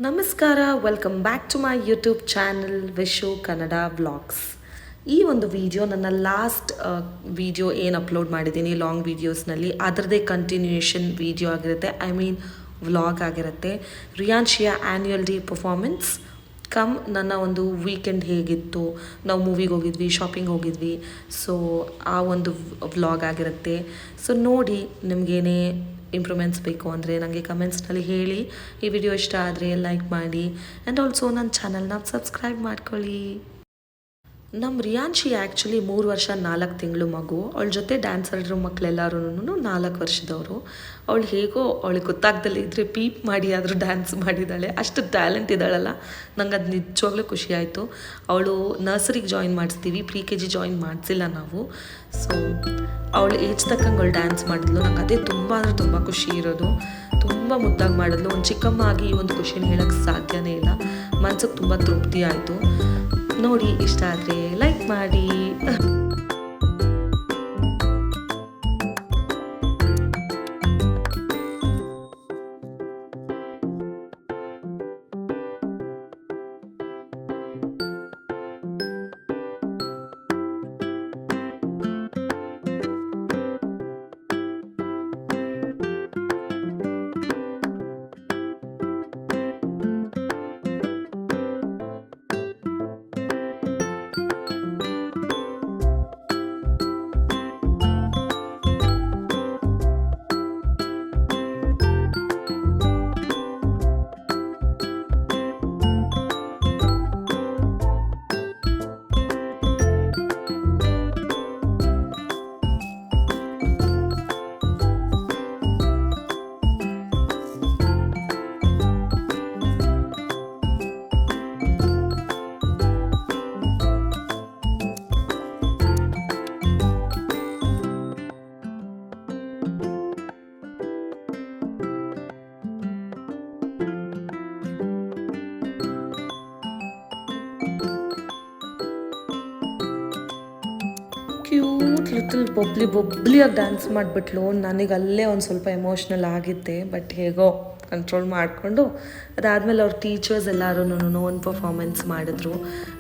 ನಮಸ್ಕಾರ, welcome back to my YouTube channel Vishu Kannada vlogs. ಈ ಒಂದು ವಿಡಿಯೋ ನನ್ನ ಲಾಸ್ಟ್ ವಿಡಿಯೋ ಏನು ಅಪ್ಲೋಡ್ ಮಾಡಿದ್ದೀನಿ ಲಾಂಗ್ ವೀಡಿಯೋಸ್ನಲ್ಲಿ ಅದರದ್ದೇ ಕಂಟಿನ್ಯೂಯೇಷನ್ ವಿಡಿಯೋ ಆಗಿರುತ್ತೆ. ವ್ಲಾಗ್ ಆಗಿರುತ್ತೆ. ರಿಯಾನ್ಶಿಯ ಆ್ಯನ್ಯುವಲ್ ಡೇ ಪರ್ಫಾರ್ಮೆನ್ಸ್ ಕಮ್ ನನ್ನ ಒಂದು ವೀಕೆಂಡ್ ಹೇಗಿತ್ತು, ನಾವು ಮೂವಿಗೆ ಹೋಗಿದ್ವಿ, ಶಾಪಿಂಗ್ ಹೋಗಿದ್ವಿ. ಸೊ ಆ ಒಂದು ವ್ಲಾಗ್ ಆಗಿರುತ್ತೆ. ಸೊ ನೋಡಿ, ನಿಮಗೇನೇ ಇಂಪ್ರೂವ್ಮೆಂಟ್ಸ್ ಬೇಕು ಅಂದರೆ ನನಗೆ ಕಮೆಂಟ್ಸ್ನಲ್ಲಿ ಹೇಳಿ. ಈ ವಿಡಿಯೋ ಇಷ್ಟ ಆದರೆ ಲೈಕ್ ಮಾಡಿ ಆ್ಯಂಡ್ ಆಲ್ಸೋ ನನ್ನ ಚಾನಲ್ನ ಸಬ್ಸ್ಕ್ರೈಬ್ ಮಾಡ್ಕೊಳ್ಳಿ. ನಮ್ಮ ರಿಯಾನ್ಶಿ ಆ್ಯಕ್ಚುಲಿ 3 ವರ್ಷ 4 ತಿಂಗಳು ಮಗು. ಅವಳ ಜೊತೆ ಡ್ಯಾನ್ಸ್ ಆಡಿರೋ ಮಕ್ಕಳೆಲ್ಲರೂ 4 ವರ್ಷದವರು. ಅವಳು ಹೇಗೋ ಅವಳಿಗೆ ಗೊತ್ತಾಗ್ದಲ್ಲೇ ಇದ್ದರೆ ಪೀಪ್ ಮಾಡಿ ಆದರೂ ಡ್ಯಾನ್ಸ್ ಮಾಡಿದ್ದಾಳೆ. ಅಷ್ಟು ಟ್ಯಾಲೆಂಟ್ ಇದ್ದಾಳಲ್ಲ, ನಂಗೆ ಅದು ನಿಜವಾಗ್ಲೂ ಖುಷಿ ಆಯಿತು. ಅವಳು ನರ್ಸರಿಗೆ ಜಾಯಿನ್ ಮಾಡಿಸ್ತೀವಿ, KG ಜಾಯಿನ್ ಮಾಡಿಸಿಲ್ಲ ನಾವು. ಸೊ ಅವಳು ಏಜ್ ತಕ್ಕಂಗೆ ಅವಳು ಡ್ಯಾನ್ಸ್ ಮಾಡಿದ್ಲು. ನಂಗೆ ಅದೇ ತುಂಬ ಅಂದರೆ ತುಂಬ ಖುಷಿ ಇರೋದು. ತುಂಬ ಮುದ್ದಾಗಿ ಮಾಡಿದ್ಲು. ಒಂದು ಚಿಕ್ಕಮ್ಮ ಆಗಿ ಈ ಒಂದು ಖುಷಿನ ಹೇಳೋಕ್ಕೆ ಸಾಧ್ಯನೇ ಇಲ್ಲ. ಮನ್ಸಿಗೆ ತುಂಬ ತೃಪ್ತಿ ಆಯಿತು. ನೋಡಿ, ಇಷ್ಟ ಆದರೆ ಲೈಕ್ ಮಾಡಿ. ಕ್ಯೂಟ್ ಲಿಟಲ್ ಬೊಬ್ಲಿಯಾಗಿ ಡ್ಯಾನ್ಸ್ ಮಾಡಿಬಿಟ್ಲು. ನನಗೆ ಅಲ್ಲೇ ಒಂದು ಸ್ವಲ್ಪ ಎಮೋಷ್ನಲ್ ಆಗಿದ್ದೆ, ಬಟ್ ಹೇಗೋ ಕಂಟ್ರೋಲ್ ಮಾಡಿಕೊಂಡು ಅದಾದಮೇಲೆ ಅವ್ರ ಟೀಚರ್ಸ್ ಎಲ್ಲರೂ ಒಂದು ಪರ್ಫಾರ್ಮೆನ್ಸ್ ಮಾಡಿದ್ರು.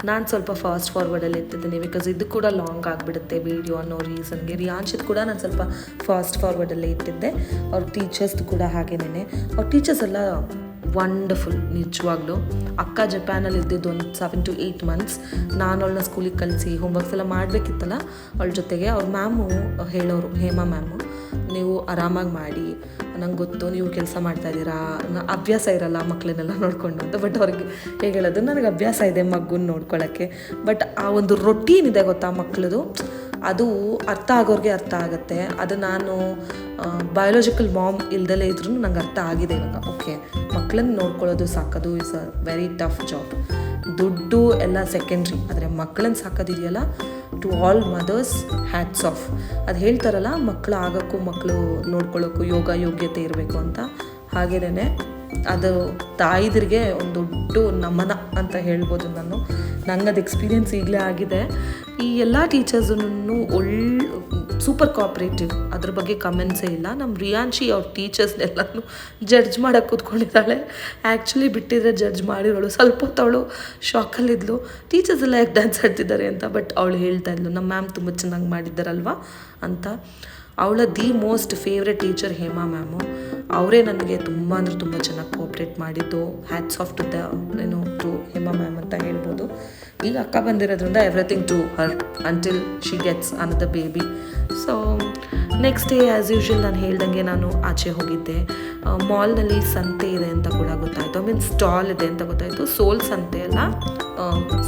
ನಾನು ಸ್ವಲ್ಪ ಫಾಸ್ಟ್ ಫಾರ್ವರ್ಡಲ್ಲಿ ಇರ್ತಿದ್ದೀನಿ, ಬಿಕಾಸ್ ಇದು ಕೂಡ ಲಾಂಗ್ ಆಗಿಬಿಡುತ್ತೆ ವೀಡಿಯೋ ಅನ್ನೋ ರೀಸನ್ಗೆ. ರಿಯಾನ್ಶಿತ್ ಕೂಡ ನಾನು ಸ್ವಲ್ಪ ಫಾಸ್ಟ್ ಫಾರ್ವರ್ಡಲ್ಲೇ ಇಟ್ಟಿದ್ದೆ. ಅವ್ರ ಟೀಚರ್ಸ್ದು ಕೂಡ ಹಾಗೇನೆ. ಅವ್ರ ಟೀಚರ್ಸ್ ಎಲ್ಲ ವಂಡರ್ಫುಲ್ ನಿಜವಾಗ್ಲೂ. ಅಕ್ಕ ಜಪಾನಲ್ಲಿ ಇದ್ದಿದ್ದು ಒಂದು 7 to 8 months. ನಾನು ಅವಳನ್ನ ಸ್ಕೂಲಿಗೆ ಕಳಿಸಿ ಹೋಮ್ವರ್ಕ್ಸ್ ಎಲ್ಲ ಮಾಡಬೇಕಿತ್ತಲ್ಲ ಅವಳ ಜೊತೆಗೆ. ಅವ್ರ ಮ್ಯಾಮು ಹೇಳೋರು, ಹೇಮಾ ಮ್ಯಾಮು, ನೀವು ಆರಾಮಾಗಿ ಮಾಡಿ, ನಂಗೆ ಗೊತ್ತು ನೀವು ಕೆಲಸ ಮಾಡ್ತಾಯಿದ್ದೀರಾ, ಅಭ್ಯಾಸ ಇರಲ್ಲ ಮಕ್ಕಳನ್ನೆಲ್ಲ ನೋಡ್ಕೊಂಡು ಅಂತ. ಬಟ್ ಅವ್ರಿಗೆ ಹೇಗೆ ಹೇಳೋದು, ನನಗೆ ಅಭ್ಯಾಸ ಇದೆ ಮಗುನ ನೋಡ್ಕೊಳ್ಳೋಕ್ಕೆ. ಬಟ್ ಆ ಒಂದು ರೊಟೀನ್ ಇದೆ ಗೊತ್ತಾ ಮಕ್ಕಳದು, ಅದು ಅರ್ಥ ಆಗೋರಿಗೆ ಅರ್ಥ ಆಗುತ್ತೆ. ಅದು ನಾನು ಬಯೋಲಾಜಿಕಲ್ ಮಾಮ್ ಇಲ್ದಲೇ ಇದ್ರೂ ನಂಗೆ ಅರ್ಥ ಆಗಿದೆ ಇವಾಗ. ಓಕೆ, ಮಕ್ಕಳನ್ನ ನೋಡ್ಕೊಳ್ಳೋದು ಸಾಕೋದು is a very tough job. ದುಡ್ಡು ಎಲ್ಲ ಸೆಕೆಂಡ್ರಿ, ಆದರೆ ಮಕ್ಕಳನ್ನ ಸಾಕೋದಿದೆಯಲ್ಲ, to all mothers hats off. ಅದು ಹೇಳ್ತಾರಲ್ಲ, ಮಕ್ಕಳು ಆಗೋಕ್ಕೂ ಮಕ್ಕಳು ನೋಡ್ಕೊಳ್ಳೋಕ್ಕೂ ಯೋಗ್ಯತೆ ಇರಬೇಕು ಅಂತ. ಹಾಗೇನೇ ಅದು ತಾಯಿದ್ರಿಗೆ ಒಂದು ದೊಡ್ಡ ನಮನ ಅಂತ ಹೇಳ್ಬೋದು. ನಂಗದು ಎಕ್ಸ್ಪೀರಿಯೆನ್ಸ್ ಈಗಲೇ ಆಗಿದೆ. ಈ ಎಲ್ಲ ಟೀಚರ್ಸನ್ನು ಸೂಪರ್ ಕೋಆಪ್ರೇಟಿವ್, ಅದ್ರ ಬಗ್ಗೆ ಕಮೆಂಟ್ಸೇ ಇಲ್ಲ. ನಮ್ಮ ರಿಯಾನ್ಶಿ ಅವ್ರ ಟೀಚರ್ಸ್ನೆಲ್ಲನೂ ಜಡ್ಜ್ ಮಾಡೋಕ್ಕೆ ಕೂತ್ಕೊಂಡಿದ್ದಾಳೆ. Actually ಬಿಟ್ಟಿದ್ರೆ judge ಮಾಡಿರೋಳು. ಸ್ವಲ್ಪ ಹೊತ್ತು ಅವಳು ಶಾಕಲ್ಲಿದ್ಲು, ಟೀಚರ್ಸ್ ಎಲ್ಲ ಯಾಕೆ ಡ್ಯಾನ್ಸ್ ಆಡ್ತಿದ್ದಾರೆ ಅಂತ. ಬಟ್ ಅವಳು ಹೇಳ್ತಾ ಇದ್ಲು, ನಮ್ಮ ಮ್ಯಾಮ್ ತುಂಬ ಚೆನ್ನಾಗಿ ಮಾಡಿದ್ದಾರಲ್ವ ಅಂತ. ಅವಳ most favourite teacher Hema ma'am. ಅವರೇ ನನಗೆ ತುಂಬ ಅಂದರೆ ತುಂಬ ಚೆನ್ನಾಗಿ ಕೋಆಪ್ರೇಟ್ ಮಾಡಿದ್ದು. Hats off to Hema ma'am ಅಂತ ಹೇಳ್ಬೋದು. ಈಗ ಅಕ್ಕ ಬಂದಿರೋದ್ರಿಂದ everything to her until she gets another baby. So next day as usual ನಾನು ಹೇಳ್ದಂಗೆ ನಾನು ಆಚೆ ಹೋಗಿದ್ದೆ. ಮಾಲ್ನಲ್ಲಿ ಸಂತೆ ಇದೆ ಅಂತ ಕೂಡ ಗೊತ್ತಾಯಿತು. ಸ್ಟಾಲ್ ಇದೆ ಅಂತ ಗೊತ್ತಾಯಿತು. ಸೋಲ್ ಸಂತೆ ಅಲ್ಲ,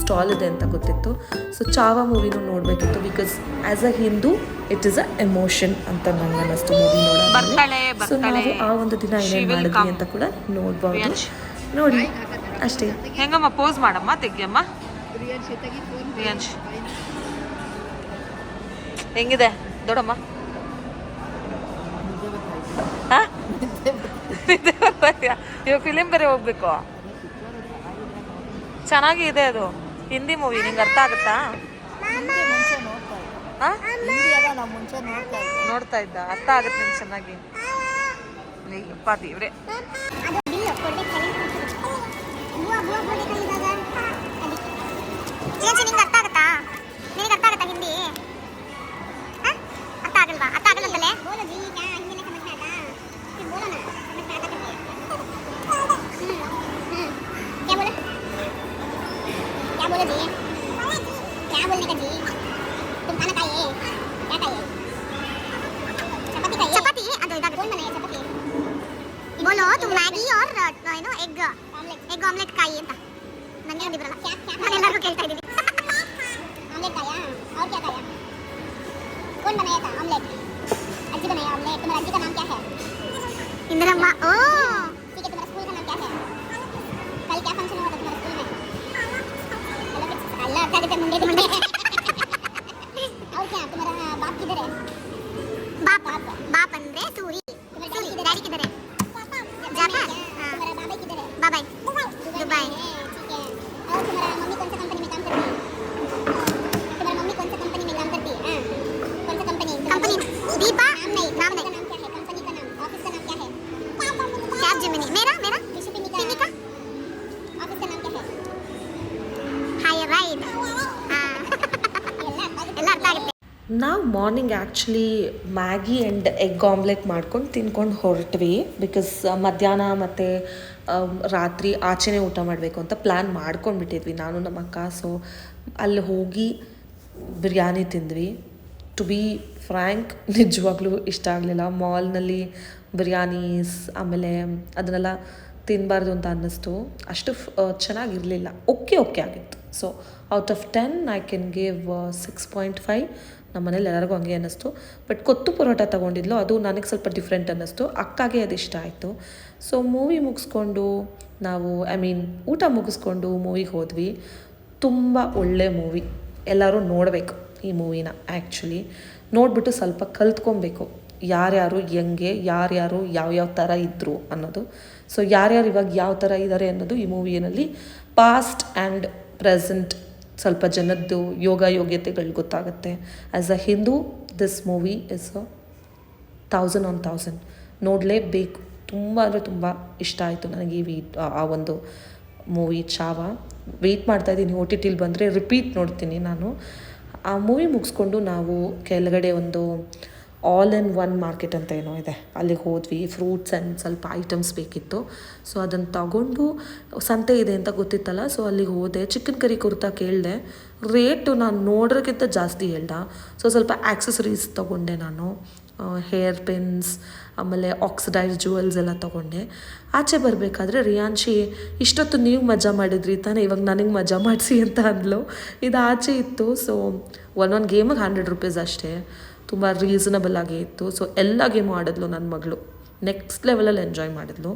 ಸ್ಟಾಲ್ ಇದೆ ಅಂತ ಗೊತ್ತಿತ್ತು. ಸೊ ಚಾವಾ ಮೂವಿನೂ ನೋಡಬೇಕಿತ್ತು, because as a Hindu it is a emotion ಅಂತ ನಂಗೆ ಅನ್ನಿಸ್ತು ಮೂವಿ ನೋಡೋದು. ಸೊ ನಾವು ಆ ಒಂದು ದಿನ ಏನೇನು ಮಾಡಿದ್ವಿ ಅಂತ ಕೂಡ ನೋಡ್ಬೋದು. ನೋಡಿ ಅಷ್ಟೇ. ಹೆಂಗಮ್ಮ ಪೋಸ್ ಮಾಡಮ್ಮ, ತೆಗಿಯಮ್ಮ. ಹೆಂಗಿದೆ ದೊಡ್ಡಮ್ಮ? ಇವಾಗ ಫಿಲಿಮ್ ಬೇರೆ ಹೋಗ್ಬೇಕು. ಚೆನ್ನಾಗಿದೆ ಅದು ಹಿಂದಿ ಮೂವಿ. ನಿಂಗೆ ಅರ್ಥ ಆಗುತ್ತಾ? ನೋಡ್ತಾ ಇದ್ದ, ಅರ್ಥ ಆಗುತ್ತೆ ನಿಮ್ಗೆ ಚೆನ್ನಾಗಿ. ಅಪ್ಪ ದೇವ್ರೆ. ಎಗ್ ಆಮ್ಲೆಟ್ ಕಾಯಿ ಅಂತ ನನಗೆ ಒಂದು ಬರಲ್ಲ ನಾನು ಎಲ್ಲರಿಗೂ ಕೇಳ್ತಾ ಇದ್ದೀನಿ ಆಮ್ಲೆಟ್ खाया और क्या खाया कौन बनाया था ऑमलेट अज्जी बनाया ऑमलेट तुम्हारा अज्जी का नाम क्या है इंदिरम्मा ओ ठीक है तुम्हारा स्कूल का नाम क्या है कल क्या फंक्शन हुआ था तुम्हारे स्कूल में अल्लाह कहते मुंडे मुंडे और क्या तुम्हारा बाप किधर है बाप बाप अंदर सूरी सूरी डैडी किधर है जापान तुम्हारा बाबा किधर है बाबा दुबई ठीक है और तुम्हारा मम्मी कौन सा कंपनी में काम करती है तुम्हारी मम्मी कौन सा कंपनी में काम करती है कौन सा कंपनी दीपा नाम नहीं नाम क्या है कंपनी का नाम ऑफिस का नाम क्या है कैब जेमिनी मेरा पिनिका ऑफिस का नाम क्या है हाय राइट ಎಲ್ಲ ಅರ್ಥ ಆಗುತ್ತೆ. ನಾವು morning actually Maggi and egg omelette ಮಾಡ್ಕೊಂಡು ತಿನ್ಕೊಂಡು ಹೊರಟ್ವಿ. ಬಿಕಾಸ್ ಮಧ್ಯಾಹ್ನ ಮತ್ತು ರಾತ್ರಿ ಆಚೆನೇ ಊಟ ಮಾಡಬೇಕು ಅಂತ ಪ್ಲ್ಯಾನ್ ಮಾಡ್ಕೊಂಡ್ಬಿಟ್ಟಿದ್ವಿ ನಾನು ನಮ್ಮ ಅಕ್ಕ. ಸೊ ಅಲ್ಲಿ ಹೋಗಿ ಬಿರಿಯಾನಿ ತಿಂದ್ವಿ. ಟು ಬಿ ಫ್ರ್ಯಾಂಕ್ ನಿಜವಾಗ್ಲೂ ಇಷ್ಟ ಆಗಲಿಲ್ಲ. ಮಾಲ್ನಲ್ಲಿ ಬಿರಿಯಾನೀಸ್ ಆಮೇಲೆ ಅದನ್ನೆಲ್ಲ ತಿನ್ನಬಾರ್ದು ಅಂತ ಅನ್ನಿಸ್ತು. ಅಷ್ಟು ಚೆನ್ನಾಗಿರಲಿಲ್ಲ. ಓಕೆ ಆಗಿತ್ತು. So out of 10 I can give 6.5. ನಮ್ಮ ಮನೇಲಿ ಎಲ್ಲರಿಗೂ ಹಂಗೆ ಅನ್ನಿಸ್ತು. ಬಟ್ ಕೊತ್ತು ಪರೋಟ ತೊಗೊಂಡಿದ್ಲು, ಅದು ನನಗೆ ಸ್ವಲ್ಪ ಡಿಫ್ರೆಂಟ್ ಅನ್ನಿಸ್ತು. ಅಕ್ಕಾಗೆ ಅದು ಇಷ್ಟ ಆಯಿತು. ಸೊ ಮೂವಿ ಮುಗಿಸ್ಕೊಂಡು ನಾವು ಊಟ ಮುಗಿಸ್ಕೊಂಡು ಮೂವಿಗೆ ಹೋದ್ವಿ. ತುಂಬ ಒಳ್ಳೆ ಮೂವಿ, ಎಲ್ಲರೂ ನೋಡಬೇಕು ಈ ಮೂವಿನ. ಆ್ಯಕ್ಚುಲಿ ನೋಡಿಬಿಟ್ಟು ಸ್ವಲ್ಪ ಕಲ್ತ್ಕೊಬೇಕು ಯಾರ್ಯಾರು ಹೆಂಗೆ, ಯಾರ್ಯಾರು ಯಾವ್ಯಾವ ಥರ ಇದ್ದರು ಅನ್ನೋದು. ಸೊ ಯಾರ್ಯಾರು ಇವಾಗ ಯಾವ ಥರ ಇದ್ದಾರೆ ಅನ್ನೋದು ಈ ಮೂವಿಯಲ್ಲಿ ಪಾಸ್ಟ್ ಆ್ಯಂಡ್ ಪ್ರೆಸೆಂಟ್ ಸ್ವಲ್ಪ ಜನದ್ದು ಯೋಗ್ಯತೆಗಳು ಗೊತ್ತಾಗುತ್ತೆ. As a Hindu this movie is 1000 on 1000 ನೋಡಲೇಬೇಕು. ತುಂಬ ಅಂದರೆ ತುಂಬ ಇಷ್ಟ ಆಯಿತು ನನಗೆ ಆ ಒಂದು ಮೂವಿ ಚಾವ. ವೆಯ್ಟ್ ಮಾಡ್ತಾಯಿದ್ದೀನಿ OTTಲಿ ಬಂದರೆ ರಿಪೀಟ್ ನೋಡ್ತೀನಿ ನಾನು. ಆ ಮೂವಿ ಮುಗಿಸ್ಕೊಂಡು ನಾವು ಕೆಳಗಡೆ ಒಂದು ಆಲ್ ಇನ್ ಒನ್ ಮಾರ್ಕೆಟ್ ಅಂತ ಏನೋ ಇದೆ, ಅಲ್ಲಿಗೆ ಹೋದ್ವಿ. ಫ್ರೂಟ್ಸ್ ಆ್ಯಂಡ್ ಸ್ವಲ್ಪ ಐಟಮ್ಸ್ ಬೇಕಿತ್ತು. ಸೊ ಅದನ್ನು ತಗೊಂಡು ಸಂತೆ ಇದೆ ಅಂತ ಗೊತ್ತಿತ್ತಲ್ಲ, ಸೊ ಅಲ್ಲಿಗೆ ಹೋದೆ. ಚಿಕನ್ ಕರಿ ಕುರ್ತಾ ಕೇಳಿದೆ. ರೇಟು ನಾನು ನೋಡೋಕ್ಕಿಂತ ಜಾಸ್ತಿ ಹೇಳ್ದ. ಸೊ ಸ್ವಲ್ಪ ಆ್ಯಕ್ಸಸರೀಸ್ ತೊಗೊಂಡೆ ನಾನು, ಹೇರ್ ಪಿನ್ಸ್ ಆಮೇಲೆ ಆಕ್ಸಿಡೈಸ್ ಜ್ಯುವೆಲ್ಸ್ ಎಲ್ಲ ತೊಗೊಂಡೆ. ಆಚೆ ಬರಬೇಕಾದ್ರೆ ರಿಯಾನ್ಶಿ, ಇಷ್ಟೊತ್ತು ನೀವು ಮಜಾ ಮಾಡಿದ್ರಿ ತಾನೇ, ಇವಾಗ ನನಗೆ ಮಜಾ ಮಾಡಿಸಿ ಅಂತ ಅಂದ್ಲು. ಇದು ಆಚೆ ಇತ್ತು. ಸೊ ಒಂದೊಂದು ಗೇಮಿಗೆ 100 ರೂಪೀಸ್ ಅಷ್ಟೇ. ತುಂಬ ರೀಸನಬಲ್ ಆಗೇ ಇತ್ತು. ಸೊ ಎಲ್ಲ ಗೇಮು ಆಡಿದ್ಲು ನನ್ನ ಮಗಳು. ನೆಕ್ಸ್ಟ್ ಲೆವೆಲಲ್ಲಿ ಎಂಜಾಯ್ ಮಾಡಿದ್ಲು.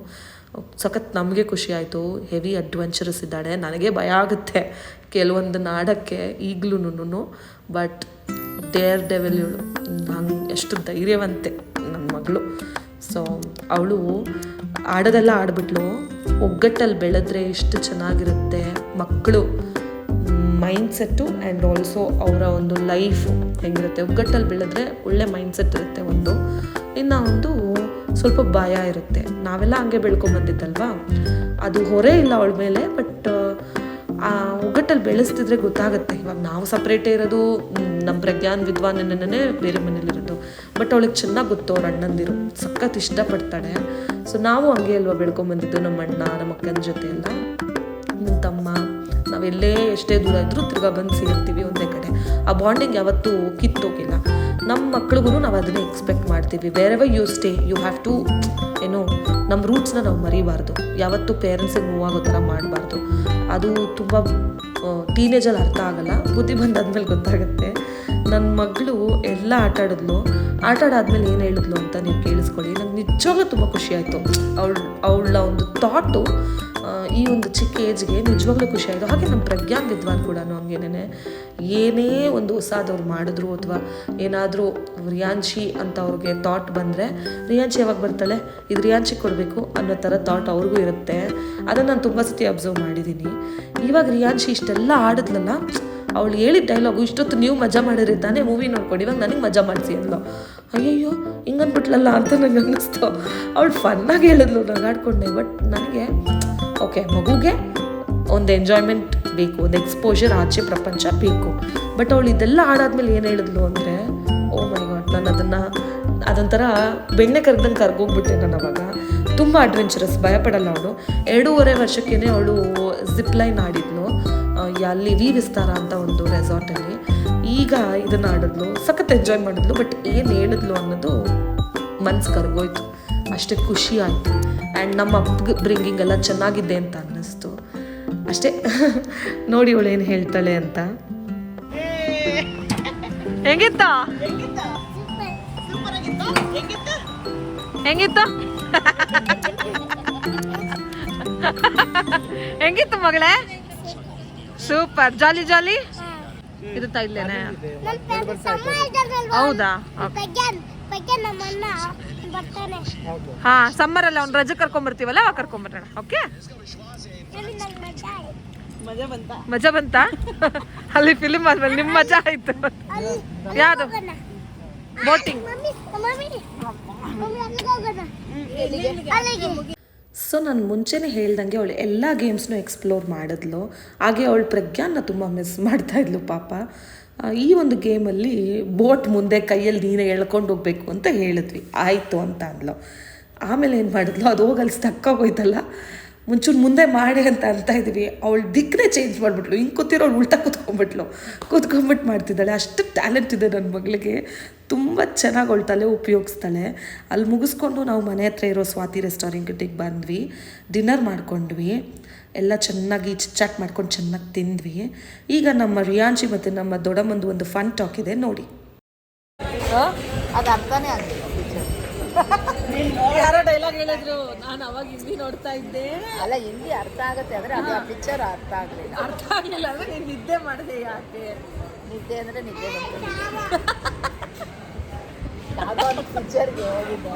ಸಖತ್ ನಮಗೆ ಖುಷಿ ಆಯಿತು. ಹೆವಿ ಅಡ್ವೆಂಚರಸ್ ಇದ್ದಾಳೆ. ನನಗೆ ಭಯ ಆಗುತ್ತೆ ಕೆಲವೊಂದನ್ನು ಆಡೋಕ್ಕೆ ಈಗಲೂ. ಬಟ್ ಡೇರ್ ಡೆವೆಲ್ ಇವಳು. ಹಂಗೆ ಎಷ್ಟು ಧೈರ್ಯವಂತೆ ನನ್ನ ಮಗಳು. ಸೊ ಅವಳು ಆಡೋದೆಲ್ಲ ಆಡ್ಬಿಟ್ಲು. ಒಗ್ಗಟ್ಟಲ್ಲಿ ಬೆಳೆದ್ರೆ ಎಷ್ಟು ಚೆನ್ನಾಗಿರುತ್ತೆ ಮಕ್ಕಳು ಮೈಂಡ್ಸೆಟ್ಟು ಆ್ಯಂಡ್ ಆಲ್ಸೋ ಅವರ ಒಂದು ಲೈಫು ಹೆಂಗಿರುತ್ತೆ. ಒಗ್ಗಟ್ಟಲ್ಲಿ ಬೆಳೆದ್ರೆ ಒಳ್ಳೆ ಮೈಂಡ್ಸೆಟ್ ಇರುತ್ತೆ ಒಂದು. ಇನ್ನು ಒಂದು ಸ್ವಲ್ಪ ಭಯ ಇರುತ್ತೆ. ನಾವೆಲ್ಲ ಹಂಗೆ ಬೆಳ್ಕೊಂಬಂದಿದ್ದಲ್ವಾ, ಅದು ಹೊರೆ ಇಲ್ಲ ಅವಳ ಮೇಲೆ. ಬಟ್ ಆ ಒಗ್ಗಟ್ಟಲ್ಲಿ ಬೆಳೆಸ್ತಿದ್ರೆ ಗೊತ್ತಾಗುತ್ತೆ. ಇವಾಗ ನಾವು ಸಪ್ರೇಟೇ ಇರೋದು, ನಮ್ಮ ಪ್ರಜ್ಞಾನ್ ವಿದ್ವಾನನೇ ಬೇರೆ ಮನೇಲಿರೋದು. ಬಟ್ ಅವಳಿಗೆ ಚೆನ್ನಾಗಿ ಗೊತ್ತು ಅವ್ರ ಅಣ್ಣಂದಿರು ಸಖತ್ ಇಷ್ಟಪಡ್ತಾಳೆ. ಸೊ ನಾವು ಹಂಗೆ ಅಲ್ವಾ ಬೆಳ್ಕೊಂಬಂದಿದ್ದು, ನಮ್ಮ ಅಣ್ಣ ನಮ್ಮ ಅಕ್ಕನ ಜೊತೆ ಎಲ್ಲ, ನನ್ನ ತಮ್ಮ. ನಾವೆಲ್ಲೇ ಎಷ್ಟೇ ದೂರ ಇದ್ದರೂ ತಿರ್ಗಾ ಬಂದು ಸೇರ್ತೀವಿ ಒಂದೇ ಕಡೆ. ಆ ಬಾಂಡಿಂಗ್ ಯಾವತ್ತೂ ಕಿತ್ತೋಗಿಲ್ಲ. ನಮ್ಮ ಮಕ್ಳಿಗೂ ನಾವು ಅದನ್ನೇ ಎಕ್ಸ್ಪೆಕ್ಟ್ ಮಾಡ್ತೀವಿ. Wherever you stay you have to ನಮ್ಮ ರೂಟ್ಸ್ನ ನಾವು ಮರಿಬಾರ್ದು. ಯಾವತ್ತೂ ಪೇರೆಂಟ್ಸಿಗೆ ಮೂವ್ ಆಗೋ ಥರ ಮಾಡಬಾರ್ದು. ಅದು ತುಂಬ ಟೀನೇಜಲ್ಲಿ ಅರ್ಥ ಆಗಲ್ಲ, ಬುದ್ಧಿ ಬಂದಾದ್ಮೇಲೆ ಗೊತ್ತಾಗುತ್ತೆ. ನನ್ನ ಮಗಳು ಎಲ್ಲ ಆಟಾಡಿದ್ಲು. ಆಟಾಡಾದ್ಮೇಲೆ ಏನು ಹೇಳಿದ್ಲು ಅಂತ ನೀವು ಕೇಳಿಸ್ಕೊಳ್ಳಿ. ನಂಗೆ ನಿಜವಾಗ್ಲೂ ತುಂಬ ಖುಷಿ ಆಯಿತು. ಅವಳ ಒಂದು ಥಾಟು ಈ ಒಂದು ಚಿಕ್ಕ ಏಜ್ಗೆ ನಿಜವಾಗ್ಲೂ ಖುಷಿ ಆಯಿತು. ಹಾಗೆ ನಮ್ಮ ಪ್ರಜ್ಞಾನ್ ವಿದ್ವಾನ್ ಕೂಡ ಹಂಗೇನೆ, ಏನೇ ಒಂದು ಹೊಸದವ್ರು ಮಾಡಿದ್ರು ಅಥವಾ ಏನಾದರೂ ರಿಯಾನ್ಶಿ ಅಂತ ಅವ್ರಿಗೆ ಥಾಟ್ ಬಂದರೆ, ರಿಯಾನ್ಶಿ ಯಾವಾಗ ಬರ್ತಾಳೆ, ಇದು ರಿಯಾನ್ಶಿ ಕೊಡಬೇಕು ಅನ್ನೋ ಥರ ಥಾಟ್ ಅವ್ರಿಗೂ ಇರುತ್ತೆ. ಅದನ್ನು ನಾನು ತುಂಬ ಸತಿ ಅಬ್ಸರ್ವ್ ಮಾಡಿದ್ದೀನಿ. ಇವಾಗ ರಿಯಾನ್ಶಿ ಇಷ್ಟೆಲ್ಲ ಆಡಿದ್ಲಲ್ಲ, ಅವಳು ಹೇಳಿದ ಡೈಲಾಗು, ಇಷ್ಟೊತ್ತು ನೀವು ಮಜಾ ಮಾಡಿರಿ ತಾನೇ ಮೂವಿ ನೋಡ್ಕೊಂಡು, ಇವಾಗ ನನಗೆ ಮಜಾ ಮಾಡಿಸಿ ಅಂದ್ಲು. ಅಯ್ಯಯ್ಯೋ ಹಿಂಗನ್ಬಿಟ್ಲಲ್ಲ ಅಂತ ನನಗೆ ಅನ್ನಿಸ್ತು. ಅವಳು ಫನ್ನಾಗಿ ಹೇಳಿದ್ಲು, ನಗಾಡ್ಕೊಂಡೆ. ಬಟ್ ನನಗೆ ಓಕೆ, ಮಗುಗೆ ಒಂದು ಎಂಜಾಯ್ಮೆಂಟ್ ಬೇಕು, ಒಂದು ಎಕ್ಸ್ಪೋಜರ್, ಆಚೆ ಪ್ರಪಂಚ ಬೇಕು. ಬಟ್ ಅವಳು ಇದೆಲ್ಲ ಆಡಾದ್ಮೇಲೆ ಏನು ಹೇಳಿದ್ಲು ಅಂದರೆ, ಓ ಮೈ ಗಾಡ್, ನಾನು ಅದೊಂಥರ ಬೆಣ್ಣೆ ಕರೆದಂಗೆ ಕರ್ಗೋಗ್ಬಿಟ್ಟೆ ನಾನು ಅವಾಗ. ತುಂಬ ಅಡ್ವೆಂಚರಸ್, ಭಯಪಡಲ್ಲ ಅವಳು. 2.5 ವರ್ಷಕ್ಕೇ ಅವಳು ಜಿಪ್ಲೈನ್ ಆಡಿದ್ಲು ಅಲ್ಲಿ ವಿ ವಿಸ್ತಾರ ಅಂತ ಒಂದು ರೆಸಾರ್ಟಲ್ಲಿ. ಈಗ ಇದನ್ನು ಆಡಿದ್ಲು, ಸಖತ್ ಎಂಜಾಯ್ ಮಾಡಿದ್ಲು. ಬಟ್ ಏನು ಹೇಳಿದ್ಲು ಅನ್ನೋದು ಮನ್ಸು ಕರ್ಗೋಯ್ತು. ಅಷ್ಟೇ ಖುಷಿ ಆಯಿತು. ಆ್ಯಂಡ್ ನಮ್ಮ ಬ್ರಿಂಗಿಂಗ್ ಎಲ್ಲ ಚೆನ್ನಾಗಿದೆ ಅಂತ ಅನ್ನಿಸ್ತು ಅಷ್ಟೇ. ನೋಡಿ ಅವಳು ಏನು ಹೇಳ್ತಾಳೆ ಅಂತ. ಹೆಂಗಿತ್ತ ಹೆಂಗಿತ್ತು ಹೆಂಗಿತ್ತು ಮಗಳೇ? ಸೂಪರ್. ಜಾಲಿ ಜಾಲಿ ಇರುತ್ತಾ ಇಲ್ಲೇನೆ? ಹೌದಾ? ಹಾ, ಸಮ್ಮರ್ ಅಲ್ಲಿ ಅವ್ನು ರಜೆ ಕರ್ಕೊಂಡ್ಬರ್ತೀವಲ್ಲ, ಅವಾಗ ಕರ್ಕೊಂಡ್ಬರೋಣ. ಓಕೆ, ಮಜಾ ಬಂತಾ? ಅಲ್ಲಿ ಫಿಲ್ಮ್ ಆದ್ಮೇಲೆ ನಿಮ್ ಮಜಾ ಆಯ್ತು. ಯಾವ್ದು? ಬೋಟಿಂಗ್. ಸೊ ನಾನು ಮುಂಚೆನೇ ಹೇಳ್ದಂಗೆ ಅವಳು ಎಲ್ಲ ಗೇಮ್ಸ್ನೂ ಎಕ್ಸ್ಪ್ಲೋರ್ ಮಾಡಿದ್ಲು. ಹಾಗೆ ಅವಳು ಪ್ರಜ್ಞಾನ ತುಂಬ ಮಿಸ್ ಮಾಡ್ತಾಯಿದ್ಲು ಪಾಪ. ಈ ಒಂದು ಗೇಮಲ್ಲಿ ಬೋಟ್ ಮುಂದೆ ಕೈಯಲ್ಲಿ ನೀನೇ ಎಳ್ಕೊಂಡು ಹೋಗ್ಬೇಕು ಅಂತ ಹೇಳಿದ್ವಿ, ಆಯಿತು ಅಂತ ಅಂದ್ಲು. ಆಮೇಲೆ ಏನು ಮಾಡಿದ್ಲು, ಅದು ಹೋಗಲ್ಲಿ ಸ್ಟಕ್ಕಾಗೋಯ್ತಲ್ಲ, ಮುಂಚೂರು ಮುಂದೆ ಮಾಡಿ ಅಂತ ಇದ್ವಿ. ಅವಳು ದಿಕ್ಕನೇ ಚೇಂಜ್ ಮಾಡಿಬಿಟ್ಲು. ಹಿಂಗೆ ಕೂತಿರೋಳು ಉಲ್ಟಾ ಕೂತ್ಕೊಂಡ್ಬಿಟ್ಟು ಮಾಡ್ತಿದ್ದಾಳೆ. ಅಷ್ಟು ಟ್ಯಾಲೆಂಟ್ ಇದೆ ನನ್ನ ಮಗಳಿಗೆ. ತುಂಬ ಚೆನ್ನಾಗಿ ಅವಳು ತಲೆ ಉಪಯೋಗಿಸ್ತಾಳೆ. ಅಲ್ಲಿ ಮುಗಿಸ್ಕೊಂಡು ನಾವು ಮನೆ ಹತ್ರ ಇರೋ ಸ್ವಾತಿ ರೆಸ್ಟೋರೆಂಟಿಗೆ ಬಂದ್ವಿ. ಡಿನ್ನರ್ ಮಾಡ್ಕೊಂಡ್ವಿ. ಎಲ್ಲ ಚೆನ್ನಾಗಿ ಚಾಟ್ ಮಾಡ್ಕೊಂಡು ಚೆನ್ನಾಗಿ ತಿಂದ್ವಿ. ಈಗ ನಮ್ಮ ರಿಯಾನ್ಶಿ ಮತ್ತು ನಮ್ಮ ದೊಡ್ಡಮ್ಮಂದು ಒಂದು ಫನ್ ಟಾಕ್ ಇದೆ ನೋಡಿ. ಅದು ಅರ್ಥನೇ ಆಗಿಲ್ಲ. ಯಾರೋ ಡೈಲಾಗ್ ಹೇಳಿದ್ರು, ನಾನು ಅವಾಗ ಹಿಂದಿ ನೋಡ್ತಾ ಇದ್ದೆ. ಅಲ್ಲ, ಹಿಂದಿ ಅರ್ಥ ಆಗುತ್ತೆ, ಆದರೆ ಅದು ಆ ಪಿಕ್ಚರ್ ಅರ್ಥ ಆಗಲಿಲ್ಲ. ಅರ್ಥ ಆಗಲಿಲ್ಲ ಅಂದರೆ ನೀನು ನಿದ್ದೆ ಮಾಡಿದೆ. ಯಾಕೆ ನಿದ್ದೆ ಅಂದರೆ ನಿದ್ದೆ ಬಂತು. ಯಾವುದೋ ಒಂದು ಪಿಕ್ಚರ್ಗೆ ಹೋಗಿದ್ದೆ.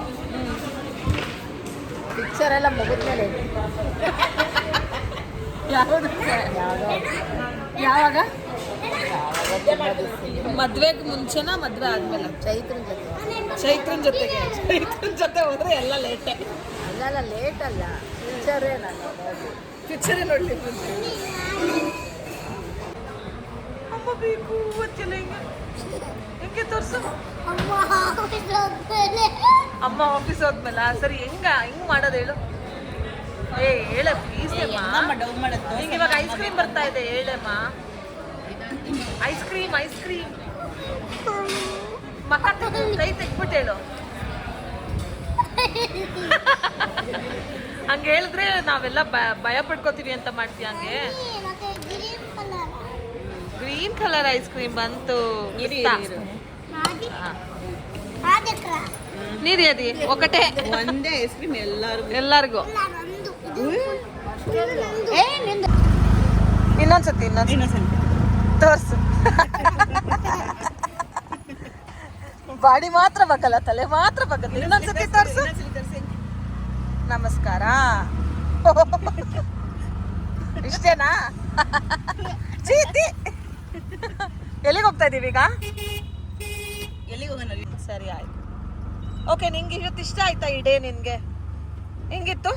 ಪಿಕ್ಚರ್ ಎಲ್ಲ ಮುಗಿದ್ಮೇಲೆ ಯಾವುದು? ಯಾವಾಗ? ಮದ್ವೆಗೆ ಮುಂಚೆನಾ ಮದ್ವೆ ಆದ್ಮೇಲೆ? ಚೈತ್ರನ್ ಜೊತೆ ಹೋದ್ರೆ ಎಲ್ಲ ಲೇಟೇ. ಅಲ್ಲ ಲೇಟ್ ಅಲ್ಲ, ಪಿಕ್ಚರೇ. ನಾನು ಪಿಕ್ಚರೇ ನೋಡ್ಲಿ. ಅಮ್ಮ ಬೇಕು ಗೊತ್ತಿಲ್ಲ. ಹೆಂಗೆ ತೋರ್ಸು. ಅಮ್ಮ ಆಫೀಸ್ ಹೋದ್ಮೇಲೆ ಸರಿ ಹೆಂಗ್ ಮಾಡೋದು ಹೇಳು? ಹೇಳ ಪ್ಲೀಸ್. ಹಿಂಗೆ ಇವಾಗ ಐಸ್ ಕ್ರೀಮ್ ಬರ್ತಾ ಇದೆ, ಹೇಳಮ್ಮ. ಐಸ್ ಕ್ರೀಮ್ ಮಕ್ಕ ಕೈ ತೆಗ್ಬಿಟ್ಟು ಹೇಳು. ಹಂಗೆ ಹೇಳಿದ್ರೆ ನಾವೆಲ್ಲ ಭಯ ಪಡ್ಕೋತೀವಿ ಅಂತ ಮಾಡ್ತೀವಿ. ಹಂಗೆ ಗ್ರೀನ್ ಕಲರ್ ಐಸ್ ಕ್ರೀಮ್ ಬಂತು. ನೀರಿ ಅದಿ ఒకటే ಒಂದೇ ಐಸ್ ಕ್ರೀಮ್ ಎಲ್ಲರಿಗೂ. ಇನ್ನೊಂದ್ಸತಿ ತೋರ್ಸು. ಬಾಡಿ ಮಾತ್ರ ಬಗ್ಗಲ್ಲ, ತಲೆ ಮಾತ್ರ ಬಗ್ಗಲ್ಲ. ಇನ್ನೊಂದ್ಸತಿ ತೋರ್ಸು. ನಮಸ್ಕಾರ. ಇಷ್ಟೇನಾ? ಚೀತಿ. ಎಲ್ಲಿಗೆ ಹೋಗ್ತಾ ಇದೀವಿ ಈಗ? ಸರಿ, ಆಯ್ತು. ಓಕೆ, ನಿಂಗೆ ಇವತ್ತು ಇಷ್ಟ ಆಯ್ತಾ ಈ ಡೇ? ನಿನ್ಗೆ ಹೆಂಗಿತ್ತು?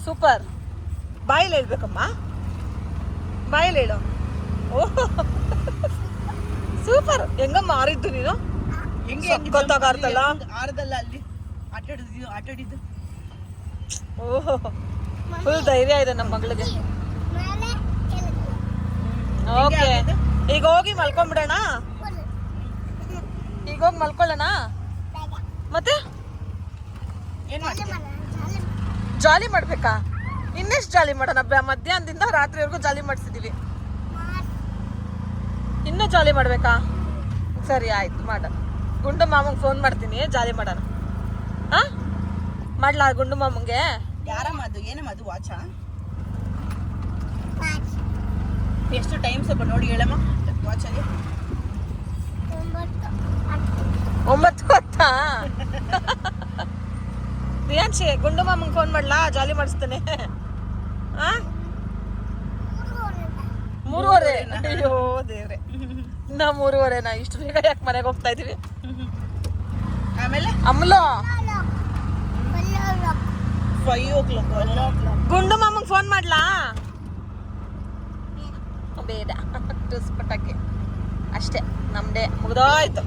ಸೂಪರ್. ಬಾಯಲ್ಲಿ ಹೇಳ್ಬೇಕಮ್ಮ, ಬಾಯಲ್ಲಿ ಹೇಳು. ಓಹ್, ಸೂಪರ್. ಹೆಂಗಮ್ಮ ಆರಿದ್ದು ನೀನು? ಗೊತ್ತಾಗಲ್ಲ. ಆರದಲ್ಲ, ಅಲ್ಲಿ ಆಟಾಡಿದ್ದು. ಓಹೋ, ಫುಲ್ ಧೈರ್ಯ ಇದೆ ನಮ್ಮ ಮಗಳಿಗೆ. ಓಕೆ, ಈಗ ಹೋಗಿ ಮಲ್ಕೊಂಡ್ಬಿಡೋಣ. ಈಗ ಹೋಗಿ ಮಲ್ಕೊಳ್ಳೋಣ. ಮತ್ತೆ ಜಾಲಿ ಮಾಡ್ಬೇಕಾ? ಇನ್ನೆಷ್ಟು ಜಾಲಿ ಮಾಡೋಣ? ಮಧ್ಯಾಹ್ನದಿಂದ ರಾತ್ರಿವರೆಗೂ ಜಾಲಿ ಮಾಡಿಸಿದೀವಿ. ಇನ್ನೂ ಜಾಲಿ ಮಾಡ್ಬೇಕಾ? ಸರಿ, ಆಯ್ತು, ಮಾಡೋಣ. ಗುಂಡು ಮಾಮಂಗೆ ಫೋನ್ ಮಾಡ್ತೀನಿ, ಜಾಲಿ ಮಾಡೋಣ. ಮಾಡ್ಲಾ ಗುಂಡು ಮಾಮಂಗೆ? ಯಾರಮ್ಮ ಅದು? ಏನಮ್ಮ ಅದು? ವಾಚ? ಎಷ್ಟು ಟೈಮ್ ಸ್ವಲ್ಪ ನೋಡಿ ಹೇಳಮ್ಮ. ವಾಚಲ್ಲಿ 9:10. ರಿಯಾನ್ಶಿ, ಗುಂಡು ಮಾಮಂಗೆ ಫೋನ್ ಮಾಡ್ಲಾ? ಜಾಲಿ ಮಾಡಿಸ್ತೇನೆ. 3:30. ಅಯ್ಯೋ ದೇವ್ರೆ, ನಾ 3:30ನಾ? ಇಷ್ಟು ಬೇಗ ಯಾಕೆ ಮನೆಗೆ ಹೋಗ್ತಾ ಇದೀವಿ? ಆಮೇಲೆ ಅಮ್ಲೋ 5 o'clock. ಗುಂಡು ಮಾಮಂಗೆ ಫೋನ್ ಮಾಡ್ಲಾ? ಬೇಡ, ಟುಸ್ ಪಟಾಕಿ ಅಷ್ಟೇ. ನಮ್ದೇ ಮುಗ್ದೋಯ್ತು.